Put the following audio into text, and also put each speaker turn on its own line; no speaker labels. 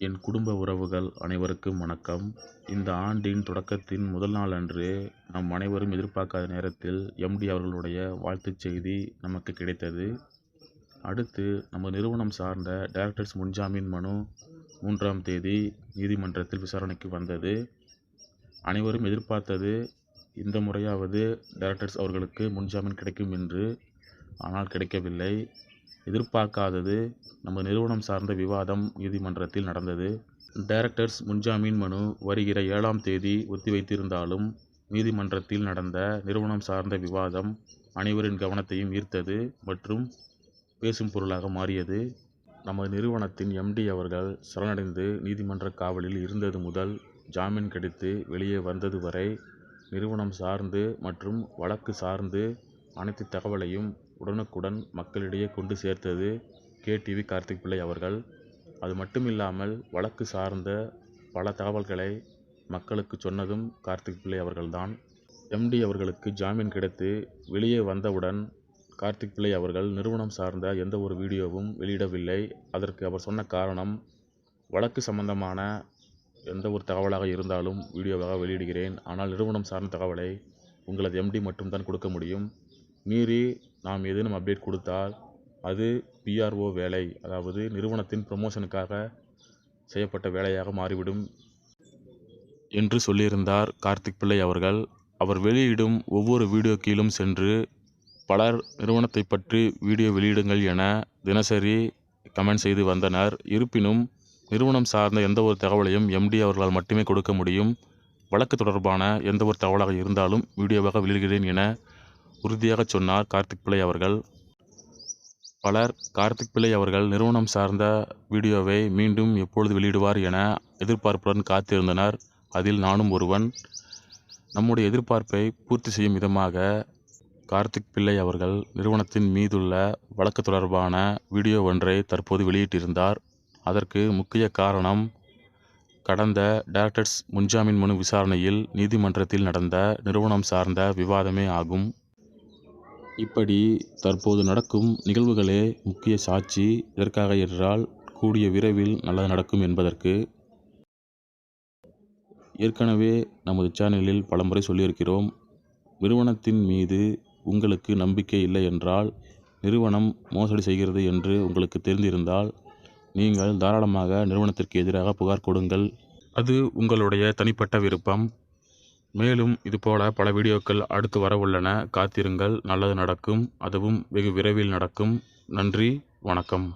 என் குடும்ப உறவுகள் அனைவருக்கும் வணக்கம். இந்த ஆண்டின் தொடக்கத்தின் முதல் நாள் அன்று நம் அனைவரும் எதிர்பார்க்காத நேரத்தில் எம்டி அவர்களுடைய வாழ்த்துச் செய்தி நமக்கு கிடைத்தது. அடுத்து நமது நிறுவனம் சார்ந்த டைரக்டர்ஸ் முன்ஜாமீன் மனு 3ஆம் தேதி நீதிமன்றத்தில் விசாரணைக்கு வந்தது. அனைவரும் எதிர்பார்த்தது இந்த முறையாவது டைரக்டர்ஸ் அவர்களுக்கு முன்ஜாமீன் கிடைக்கும் என்று. ஆனால் கிடைக்கவில்லை. எதிர்பார்க்காதது நமது நிறுவனம் சார்ந்த விவாதம் நீதிமன்றத்தில் நடந்தது. டைரக்டர்ஸ் முன்ஜாமீன் மனு வருகிற 7ஆம் தேதி ஒத்திவைத்திருந்தாலும் நீதிமன்றத்தில் நடந்த நிறுவனம் சார்ந்த விவாதம் அனைவரின் கவனத்தையும் ஈர்த்தது மற்றும் பேசும் பொருளாக மாறியது. நமது நிறுவனத்தின் எம்டி அவர்கள் சரணடைந்து நீதிமன்ற காவலில் இருந்தது முதல் ஜாமீன் கிடைத்து வெளியே வந்தது வரை நிறுவனம் சார்ந்து மற்றும் வழக்கு சார்ந்து அனைத்து தகவலையும் உடனுக்குடன் மக்களிடையே கொண்டு சேர்த்தது கேடிவி கார்த்திக் பிள்ளை அவர்கள். அது மட்டுமில்லாமல் வழக்கு சார்ந்த பல தகவல்களை மக்களுக்கு சொன்னதும் கார்த்திக் பிள்ளை அவர்கள்தான். எம்டி அவர்களுக்கு ஜாமீன் கிடைத்து வெளியே வந்தவுடன் கார்த்திக் பிள்ளை அவர்கள் நிறுவனம் சார்ந்த எந்த ஒரு வீடியோவும் வெளியிடவில்லை. அதற்கு அவர் சொன்ன காரணம், வழக்கு சம்பந்தமான எந்த ஒரு தகவலாக இருந்தாலும் வீடியோவாக வெளியிடுகிறேன். ஆனால் நிறுவனம் சார்ந்த தகவலை உங்களது எம்டி மட்டும்தான் கொடுக்க முடியும். மீறி நாம் ஏதேனும் அப்டேட் கொடுத்தால் அது பிஆர்ஓ வேலை, அதாவது நிறுவனத்தின் ப்ரமோஷனுக்காக செய்யப்பட்ட வேலையாக மாறிவிடும் என்று சொல்லியிருந்தார் கார்த்திக் பிள்ளை அவர்கள். அவர் வெளியிடும் ஒவ்வொரு வீடியோ கீழும் சென்று பலர் நிறுவனத்தை பற்றி வீடியோ வெளியிடுங்கள் என தினசரி கமெண்ட் செய்து வந்தனர். இருப்பினும் நிறுவனம் சார்ந்த எந்த ஒரு தகவலையும் எம்டி அவர்களால் மட்டுமே கொடுக்க முடியும். வழக்கு தொடர்பான எந்த ஒரு தகவலாக இருந்தாலும் வீடியோவாக வெளியிடுகிறேன் என உறுதியாக சொன்னார் கார்த்திக் பிள்ளை அவர்கள். பலர் கார்த்திக் பிள்ளை அவர்கள் நிறுவனம் சார்ந்த வீடியோவை மீண்டும் எப்பொழுது வெளியிடுவார் என எதிர்பார்ப்புடன் காத்திருந்தனர். அதில் நானும் ஒருவன். நம்முடைய எதிர்பார்ப்பை பூர்த்தி செய்யும் விதமாக கார்த்திக் பிள்ளை அவர்கள் நிறுவனத்தின் மீதுள்ள வழக்கு தொடர்பான வீடியோ ஒன்றை தற்போது வெளியிட்டிருந்தார். அதற்கு முக்கிய காரணம், கடந்த டைரக்டர்ஸ் முன்ஜாமீன் மனு விசாரணையில் நீதிமன்றத்தில் நடந்த நிறுவனம் சார்ந்த விவாதமே ஆகும். இப்படி தற்போது நடக்கும் நிகழ்வுகளே முக்கிய சாட்சி. எதற்காக என்றால், கூடிய விரைவில் நல்லது நடக்கும் என்பதற்கு. ஏற்கனவே நமது சேனலில் பலமுறை சொல்லியிருக்கிறோம், நிறுவனத்தின் மீது உங்களுக்கு நம்பிக்கை இல்லை என்றால், நிறுவனம் மோசடி செய்கிறது என்று உங்களுக்கு தெரிந்திருந்தால் நீங்கள் தாராளமாக நிறுவனத்திற்கு எதிராக புகார் கொடுங்கள். அது உங்களுடைய தனிப்பட்ட விருப்பம். மேலும் இதுபோல பல வீடியோக்கள் அடுத்து வரவுள்ளன. காத்திருங்கள், நல்லது நடக்கும். அதுவும் வெகு விரைவில் நடக்கும். நன்றி, வணக்கம்.